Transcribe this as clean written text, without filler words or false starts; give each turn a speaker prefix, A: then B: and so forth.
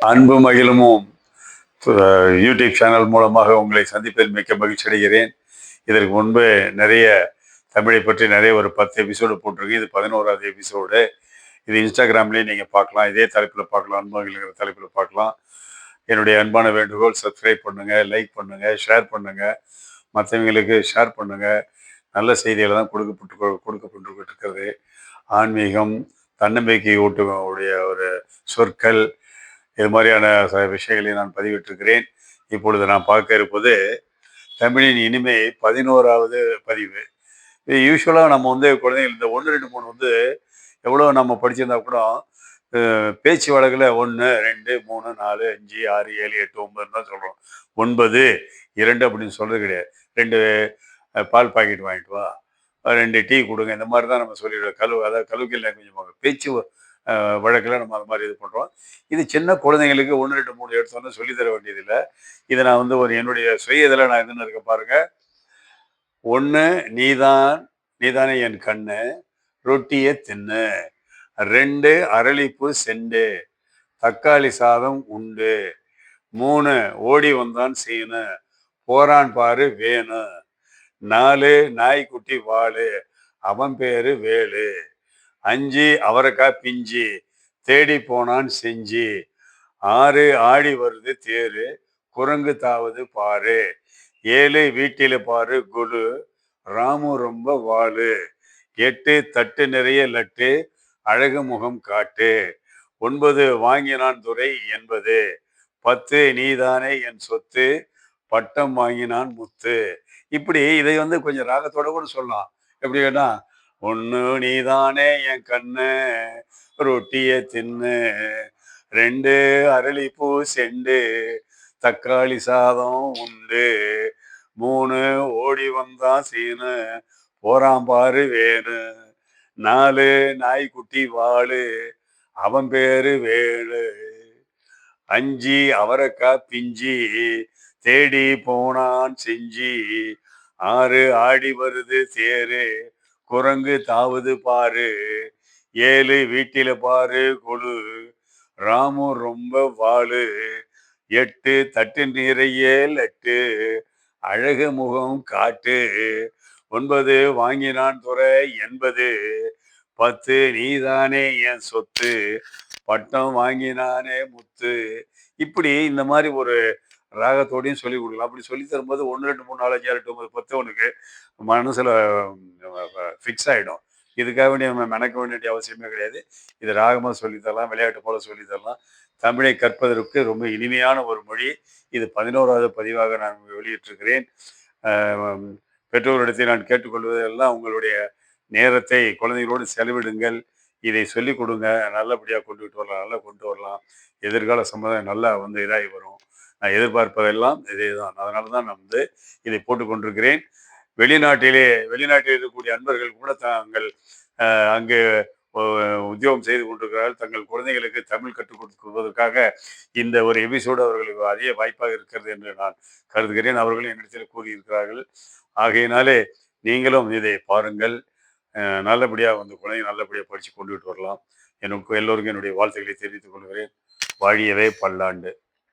A: அன்பு மகிழுமும் YouTube channel மூலமாக உங்களை சந்திப்பதில் மிக்க மகிழ்ச்சி அடைகிறேன். இதற்கு முன்பு நிறைய தமிழை பற்றி நிறைய ஒரு 10 எபிசோடு போட்டிருக்கு. இது 11வது எபிசோடு. இது இன்ஸ்டாகிராம்லேயே நீங்கள் பார்க்கலாம். இதே தலைப்பில் பார்க்கலாம். அன்பு மகிழ்கிற தலைப்பில் பார்க்கலாம். என்னுடைய அன்பான வேண்டுகோள், சப்ஸ்கிரைப் பண்ணுங்கள், லைக் பண்ணுங்கள், ஷேர் பண்ணுங்கள், மற்றவங்களுக்கு ஷேர் பண்ணுங்கள். நல்ல செய்திகளை தான் கொடுக்கப்பட்டு இருக்கிறது. ஆன்மீகம், தன்னம்பிக்கை ஊட்டக்கூடிய ஒரு சொற்கள், இது மாதிரியான விஷயங்களை நான் பதிவிட்டிருக்கிறேன். இப்பொழுது நான் பார்க்க இருப்பது தமிழின் இனிமை 11வது பதிவு. இது யூஸ்வலாக நம்ம குழந்தைகள் இந்த 1, 2, 3 எவ்வளோ நம்ம படிச்சிருந்தா கூட பேச்சு வழக்கில் 1, 2, 3, 4, 5, 6, 7, 8, 9 தான் சொல்கிறோம். 9, 2 அப்படின்னு சொல்கிறது கிடையாது. 2 பால் பாக்கெட் வாங்கிட்டு வா, 2 டீ கொடுங்க, இந்த மாதிரி தான் நம்ம சொல்லிடுவோம். அதாவது கல்விக்கல் லாங்குவேஜ் பேச்சு வழக்கில் நம்ம அது மாதிரி இது பண்ணுறோம். இது சின்ன குழந்தைங்களுக்கு 1, 2, 3 எடுத்தோன்னு சொல்லித்தர வேண்டியதில்லை. இதை நான் என்னுடைய சுய இதில் நான் என்னென்ன இருக்க பாருங்க. 1, நீதானே என் கண்ணு, ரொட்டியை தின்னு. 2, அரளிப்பூ செண்டு, தக்காளி சாதம் உண்டு. 3, ஓடி வந்தான் சீனு, போறான் பாரு வேணு. 4, நாய்க்குட்டி வாழு, அவன் பேரு வேலு. 5, அவரைக்காய் பிஞ்சு, தேடி போனான் செஞ்சு. 6, ஆடி வருது தேரு, குரங்கு தாவது பாரு. 7, வீட்டில பாரு குழு, ராமு ரொம்ப வாழு. 8, தட்டு நிறைய லட்டு, அழகு முகம் காட்டு. 9, வாங்கினான் துரை என்பது. 10, நீதானே என் சொத்து, பட்டம் வாங்கினான் முத்து. இப்படி இதை கொஞ்சம் ராகத்தோட கூட சொல்லலாம். எப்படி கேட்டா, 1, நீதானே என் கண்ணு, ரொட்டியை தின்னு. 2, அரளிப்பூ செண்டு, தக்காளி சாதம் உண்டு. 3, ஓடி வந்தான் சீனு, போறான் பாரு வேணு. 4, நாய்க்குட்டி வாழு, அவன் பேரு வேலு. 5, அவரைக்காய் பிஞ்சி, தேடி போனான் செஞ்சி. 6, ஆடி வருது தேரு, குரங்கு தாவது பாரு. 7, வீட்டில பாரு கொழு, ராமு ரொம்ப வாழு. 8, தட்டு நிறைய லட்டு, அழகு முகம் காட்டு. 9, வாங்கினான் துரை என்பது. 10, நீதானே என் சொத்து, பட்டம் வாங்கினானே முத்து. இப்படி இந்த மாதிரி ஒரு ராகத்தோடையும் சொல்லி கொடுக்கலாம். அப்படி சொல்லி தரும்போது 1, 2, 3, 4, 5, 6, 8, 9, 10 உனக்கு மனசுல ஃபிக்ஸ் ஆகிடும். இதுக்காக வேண்டிய நம்ம மெனக்க வேண்டிய அவசியமே கிடையாது. இது ராகமாக சொல்லித்தரலாம், விளையாட்டு போல சொல்லித்தரலாம். தமிழை கற்பதற்கு ரொம்ப இனிமையான ஒரு மொழி. இது 11வது பதிவாக நான் வெளியிட்டிருக்கிறேன். பெற்றோரிடத்தை நான் கேட்டுக்கொள்வதெல்லாம், உங்களுடைய நேரத்தை குழந்தைகளோடு செலவிடுங்கள். இதை சொல்லிக் கொடுங்க. நல்லபடியாக நல்லா கொண்டு வரலாம். எதிர்கால சமுதாயம் நல்லா இதாகி வரும். நான் எதிர்பார்ப்பதெல்லாம் இதே தான். அதனால தான் நான் இதை போட்டுக்கொண்டிருக்கிறேன். வெளிநாட்டில் இருக்கக்கூடிய அன்பர்கள் கூட தாங்கள் அங்கு உத்தியோகம் செய்து கொண்டிருக்கிறார்கள். தங்கள் குழந்தைகளுக்கு தமிழ் கற்றுக் கொடுப்பதற்காக இந்த ஒரு எபிசோடு அவர்களுக்கு அதிக வாய்ப்பாக இருக்கிறது என்று நான் கருதுகிறேன். அவர்களும் என்னிடத்தில் கூறியிருக்கிறார்கள். ஆகையினாலே நீங்களும் இதை பாருங்கள். நல்லபடியாக குழந்தைங்க நல்லபடியாக படித்து கொண்டுகிட்டு வரலாம். எனக்கு எல்லோருக்கும் என்னுடைய வாழ்த்துக்களை தெரிவித்துக் கொள்கிறேன். வாழியவே பல்லாண்டு.